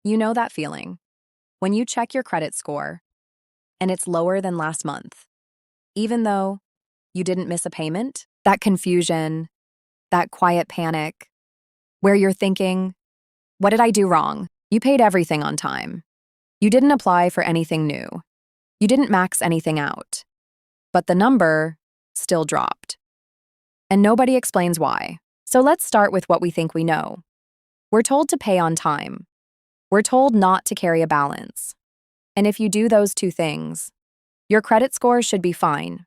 You know that feeling when you check your credit score and it's lower than last month, even though you didn't miss a payment? That confusion, that quiet panic, where you're thinking, what did I do wrong? You paid everything on time. You didn't apply for anything new. You didn't max anything out. But the number still dropped. And nobody explains why. So let's start with what we think we know. We're told to pay on time. We're told not to carry a balance. And if you do those two things, your credit score should be fine,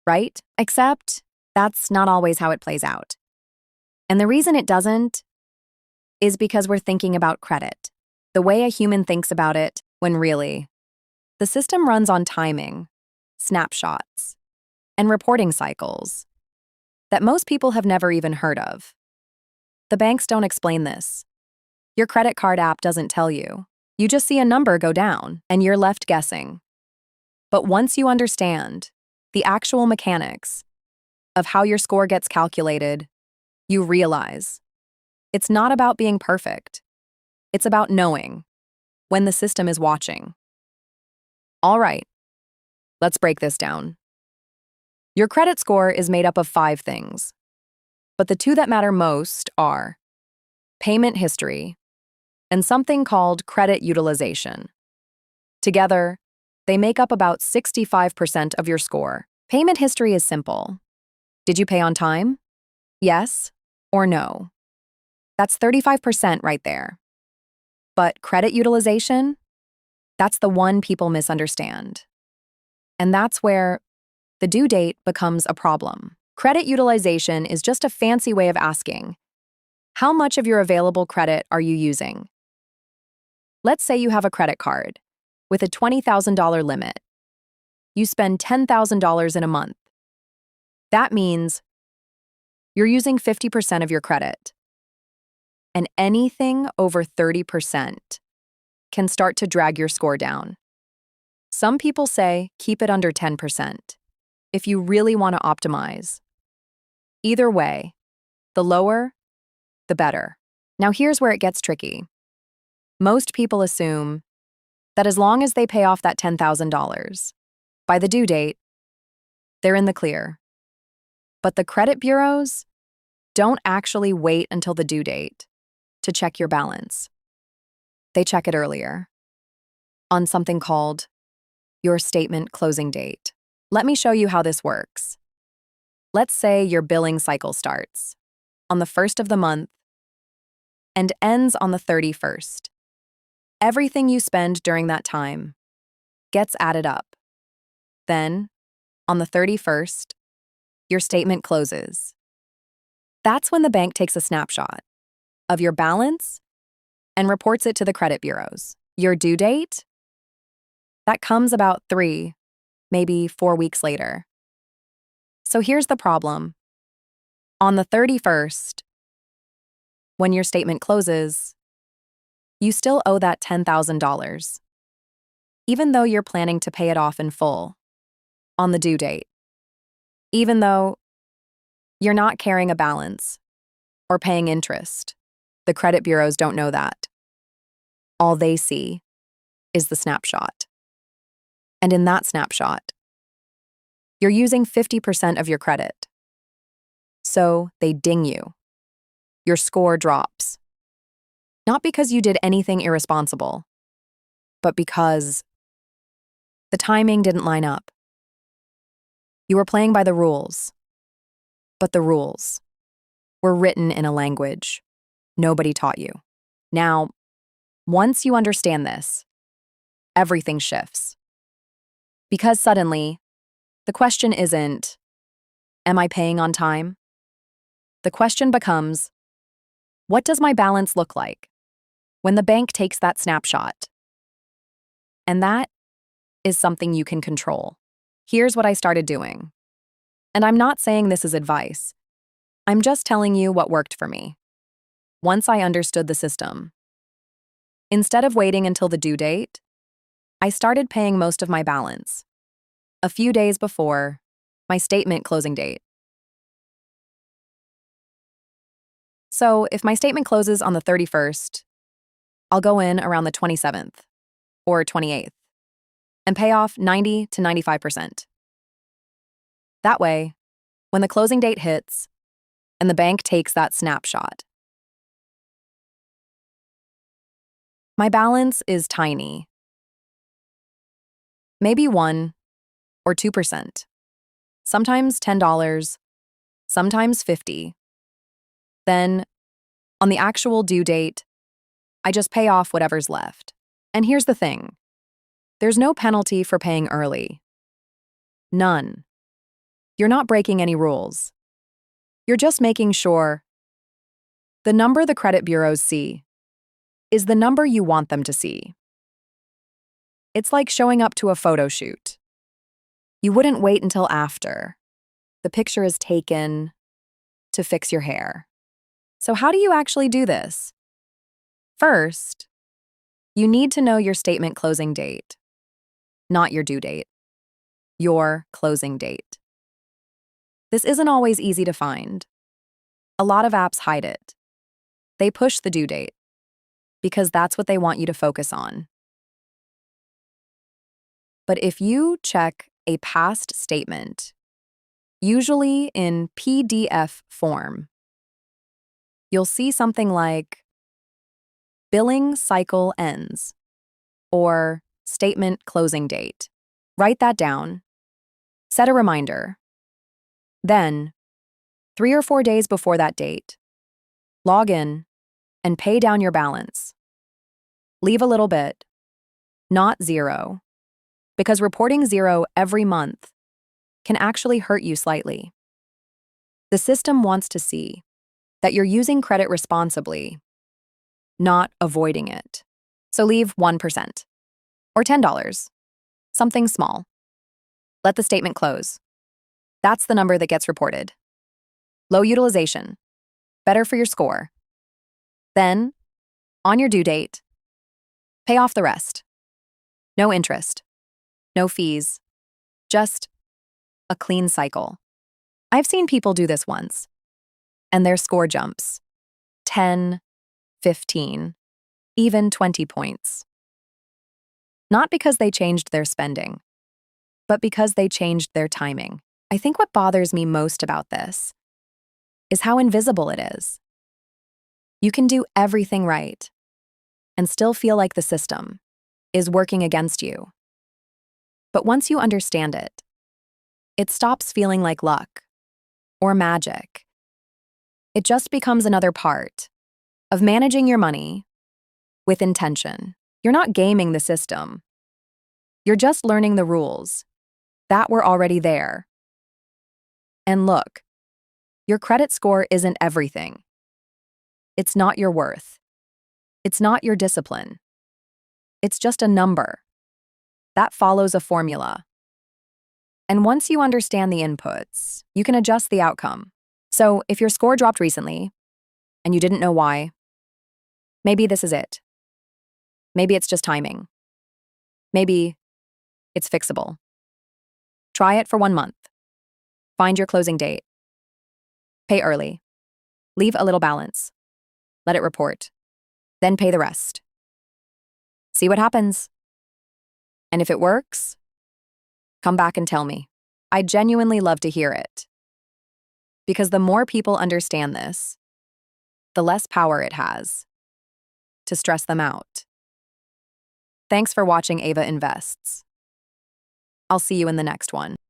right? Except that's not always how it plays out. And the reason it doesn't is because we're thinking about credit, the way a human thinks about it, when really, the system runs on timing, snapshots, and reporting cycles that most people have never even heard of. The banks don't explain this. Your credit card app doesn't tell you. You just see a number go down, and you're left guessing. But once you understand the actual mechanics of how your score gets calculated, you realize it's not about being perfect. It's about knowing when the system is watching. All right, let's break this down. Your credit score is made up of 5 things, but the 2 that matter most are payment history and something called credit utilization. Together, they make up about 65% of your score. Payment history is simple. Did you pay on time? Yes or no? That's 35% right there. But credit utilization? That's the one people misunderstand. And that's where the due date becomes a problem. Credit utilization is just a fancy way of asking, how much of your available credit are you using? Let's say you have a credit card with a $20,000 limit. You spend $10,000 in a month. That means you're using 50% of your credit. And anything over 30% can start to drag your score down. Some people say keep it under 10% if you really want to optimize. Either way, the lower, the better. Now here's where it gets tricky. Most people assume that as long as they pay off that $10,000 by the due date, they're in the clear. But the credit bureaus don't actually wait until the due date to check your balance. They check it earlier, on something called your statement closing date. Let me show you how this works. Let's say your billing cycle starts on the 1st of the month and ends on the 31st. Everything you spend during that time gets added up. Then, on the 31st, your statement closes. That's when the bank takes a snapshot of your balance and reports it to the credit bureaus. Your due date? That comes about 3, maybe 4 weeks later. So here's the problem. On the 31st, when your statement closes, you still owe that $10,000, even though you're planning to pay it off in full on the due date. Even though you're not carrying a balance or paying interest, the credit bureaus don't know that. All they see is the snapshot. And in that snapshot, you're using 50% of your credit. So they ding you. Your score drops. Not because you did anything irresponsible, but because the timing didn't line up. You were playing by the rules, but the rules were written in a language nobody taught you. Now, once you understand this, everything shifts. Because suddenly, the question isn't, am I paying on time? The question becomes, what does my balance look like when the bank takes that snapshot? And that is something you can control. Here's what I started doing. And I'm not saying this is advice. I'm just telling you what worked for me. Once I understood the system, instead of waiting until the due date, I started paying most of my balance a few days before my statement closing date. So if my statement closes on the 31st, I'll go in around the 27th or 28th and pay off 90 to 95%. That way, when the closing date hits and the bank takes that snapshot, my balance is tiny. Maybe 1 or 2%. Sometimes $10, sometimes $50. Then, on the actual due date, I just pay off whatever's left. And here's the thing. There's no penalty for paying early. None. You're not breaking any rules. You're just making sure the number the credit bureaus see is the number you want them to see. It's like showing up to a photo shoot. You wouldn't wait until after the picture is taken to fix your hair. So how do you actually do this? First, you need to know your statement closing date, not your due date, your closing date. This isn't always easy to find. A lot of apps hide it. They push the due date because that's what they want you to focus on. But if you check a past statement, usually in PDF form, you'll see something like billing cycle ends or statement closing date. Write that down. Set a reminder. Then, 3 or 4 days before that date, log in and pay down your balance. Leave a little bit, not zero, because reporting zero every month can actually hurt you slightly. The system wants to see that you're using credit responsibly, not avoiding it. So leave 1% or $10, something small. Let the statement close. That's the number that gets reported. Low utilization, better for your score. Then, on your due date, pay off the rest. No interest, no fees, just a clean cycle. I've seen people do this once, and their score jumps 10, 15, even 20 points. Not because they changed their spending, but because they changed their timing. I think what bothers me most about this is how invisible it is. You can do everything right and still feel like the system is working against you. But once you understand it, it stops feeling like luck or magic. It just becomes another part of managing your money with intention. You're not gaming the system. You're just learning the rules that were already there. And look, your credit score isn't everything. It's not your worth. It's not your discipline. It's just a number that follows a formula. And once you understand the inputs, you can adjust the outcome. So if your score dropped recently and you didn't know why, maybe this is it. Maybe it's just timing. Maybe it's fixable. Try it for 1 month. Find your closing date. Pay early. Leave a little balance. Let it report. Then pay the rest. See what happens. And if it works, come back and tell me. I'd genuinely love to hear it. Because the more people understand this, the less power it has to stress them out. Thanks for watching Ava Invests. I'll see you in the next one.